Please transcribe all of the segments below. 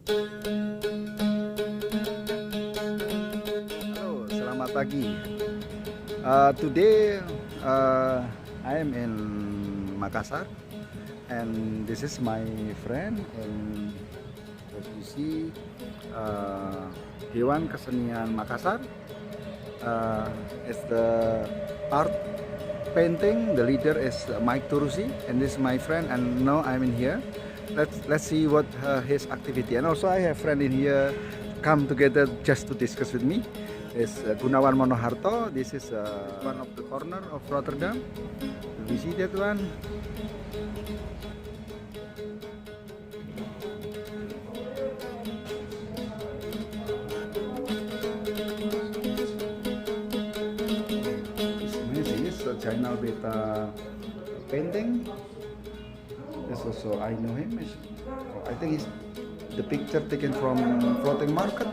Halo, selamat pagi. Today I am in Makassar, and this is my friend. And as you see, Dewan Kesenian Makassar is the art painting. The leader is Mike Turusi, and this is my friend. And now I'm in here. Let's see what his activity. And also I have friend in here come together just to discuss with me. Is Gunawan Monoharto. This is one of the corner of Rotterdam. We see that one. This is a China Beta painting. This also I know him. I think he's the picture taken from floating market.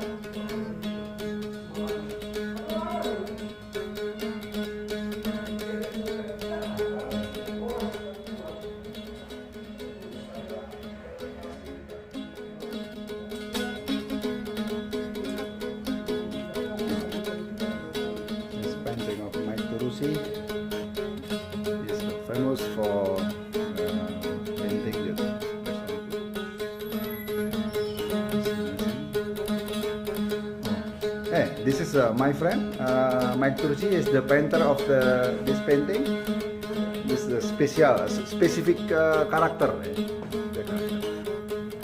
This painting of Mike Turusi is famous for painting this. Hey, this is my friend Mike Turusi is the painter of this painting. This is the specific character.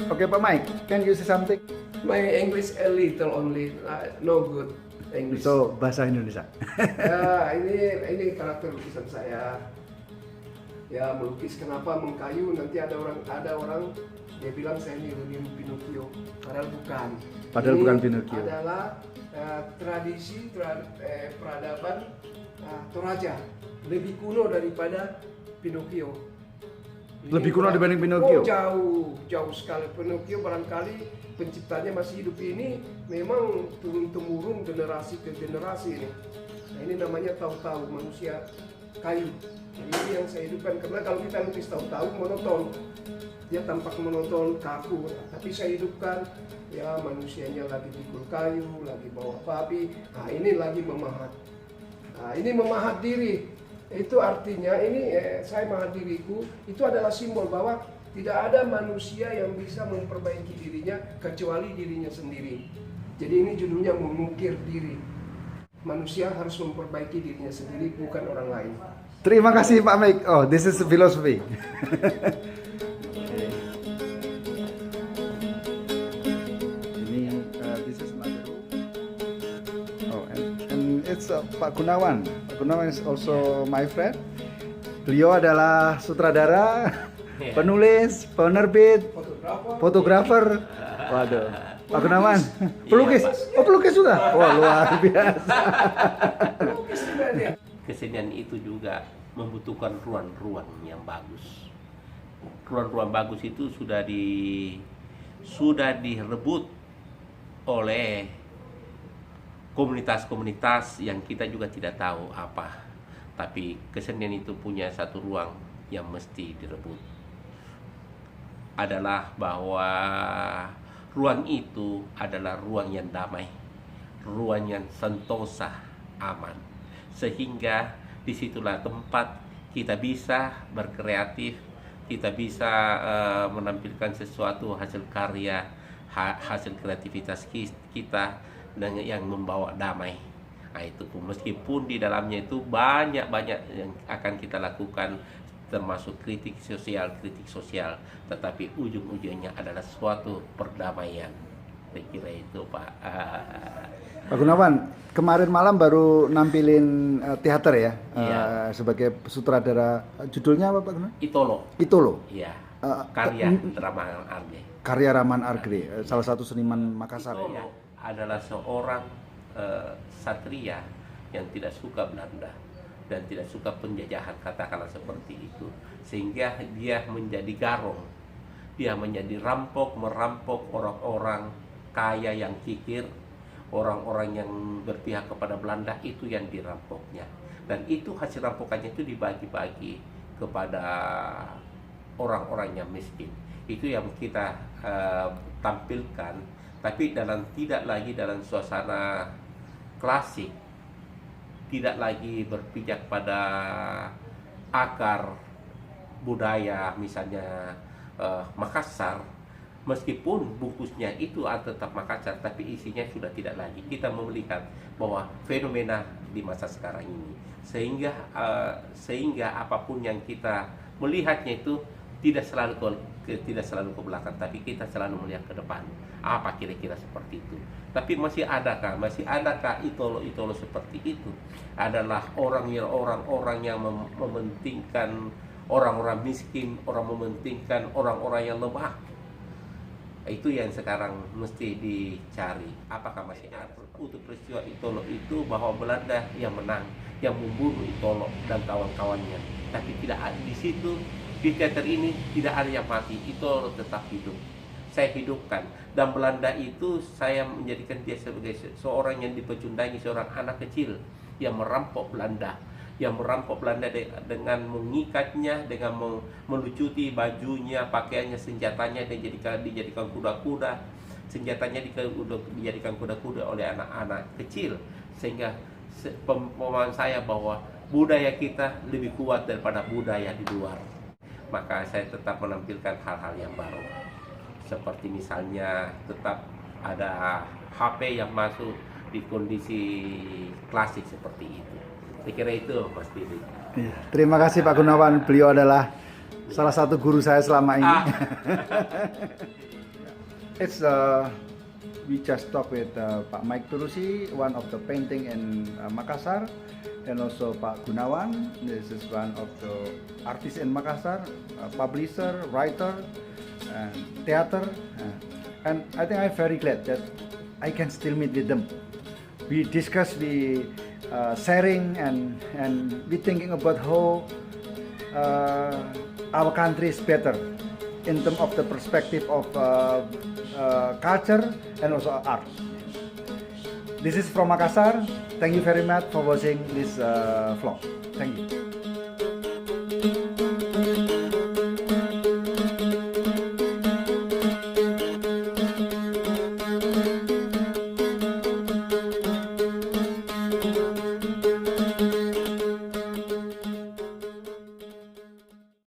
Okay, Pak Mike, can you say something? My English a little only, no good English. So bahasa Indonesia. Ya, ini karakter lukisan saya. Ya, melukis kenapa mengkayu, nanti ada orang dia bilang saya niruin Pinocchio, padahal bukan. Padahal Ini bukan Pinocchio. Adalah tradisi peradaban Toraja, lebih kuno daripada Pinocchio. Lebih kuno dibanding Pinocchio? Oh, jauh sekali. Pinocchio barangkali penciptanya masih hidup, ini memang turun-temurun generasi ke generasi ini. Nah, ini namanya tahu-tahu manusia kayu. Jadi ini yang saya hidupkan, karena kalau kita lukis tahu-tahu monoton, dia tampak monoton, kaku. Tapi saya hidupkan, ya manusianya lagi pikul kayu, lagi bawa babi. Nah, ini lagi memahat. Nah, ini memahat diri. Itu artinya ini saya memahat diriku, itu adalah simbol bahwa tidak ada manusia yang bisa memperbaiki dirinya kecuali dirinya sendiri. Jadi ini judulnya mengukir diri. Manusia harus memperbaiki dirinya sendiri, bukan orang lain. Terima kasih Pak Mike. Oh, this is philosophy. Ini this is another room. Oh, and it's Pak Gunawan. Pak Gunawan is also my friend. Beliau adalah sutradara, penulis, penerbit, fotografer. Waduh. Pak Gunawan, pelukis. Oh, pelukis juga. Wah, luar biasa. Kesenian itu juga membutuhkan ruang-ruang yang bagus. Ruang-ruang bagus itu sudah direbut oleh komunitas-komunitas yang kita juga tidak tahu apa. Tapi kesenian itu punya satu ruang yang mesti direbut. Adalah bahwa ruang itu adalah ruang yang damai, ruang yang sentosa, aman. Sehingga disitulah tempat kita bisa berkreatif, kita bisa menampilkan sesuatu hasil karya, hasil kreativitas kita dengan yang membawa damai. Nah, itu meskipun di dalamnya itu banyak yang akan kita lakukan, termasuk kritik sosial, tetapi ujung-ujungnya adalah suatu perdamaian. Saya kira itu, Pak. Pak Gunawan, kemarin malam baru nampilin teater ya, Iya. Sebagai sutradara. Judulnya apa Pak Gunawan? Itolo. Iya. Karya Rahman Arge. Karya Rahman Arge, salah satu seniman Makassar. Itolo Ya. adalah seorang satria yang tidak suka Belanda dan tidak suka penjajahan, katakanlah seperti itu, sehingga dia menjadi garong, dia menjadi merampok orang-orang kaya yang kikir, orang-orang yang berpihak kepada Belanda, itu yang dirampoknya. Dan itu hasil rampokannya itu dibagi-bagi kepada orang-orang yang miskin. Itu yang kita tampilkan, tapi tidak lagi dalam suasana klasik, tidak lagi berpijak pada akar budaya, misalnya Makassar. Meskipun bungkusnya itu tetap Makassar, tapi isinya sudah tidak lagi. Kita melihat bahwa fenomena di masa sekarang ini, sehingga apapun yang kita melihatnya itu tidak selalu ke belakang, tapi kita selalu melihat ke depan. Apa kira-kira seperti itu? Tapi masih adakah itolo-itolo seperti itu? Adalah orang-orang yang mementingkan orang-orang miskin, mementingkan orang-orang yang lemah. Itu yang sekarang mesti dicari. Apakah masih ada untuk peristiwa Itolo itu bahwa Belanda yang menang, yang membunuh Itolo dan kawan-kawannya. Tapi tidak ada di situ, di teater ini tidak ada yang mati. Itolo tetap hidup. Saya hidupkan. Dan Belanda itu saya menjadikan dia sebagai seorang yang dipecundangi, seorang anak kecil yang merampok Belanda. Dengan mengikatnya, dengan melucuti bajunya, pakaiannya, senjatanya, dan dijadikan kuda-kuda. Senjatanya dijadikan kuda-kuda oleh anak-anak kecil. Sehingga pemahaman saya bahwa budaya kita lebih kuat daripada budaya di luar. Maka saya tetap menampilkan hal-hal yang baru. Seperti misalnya tetap ada HP yang masuk di kondisi klasik seperti itu. Saya kira itu, Mas Billy. Iya. Terima kasih Pak Gunawan, beliau adalah salah satu guru saya selama ini. It's we just talk with Pak Mike Turusi, one of the painting in Makassar, and also Pak Gunawan. This is one of the artists in Makassar, publisher, writer, and theater. And I think I'm very glad that I can still meet with them. We discuss the sharing and we thinking about how our country is better in terms of the perspective of culture and also art. This is from Makassar. Thank you very much for watching this vlog. Thank you.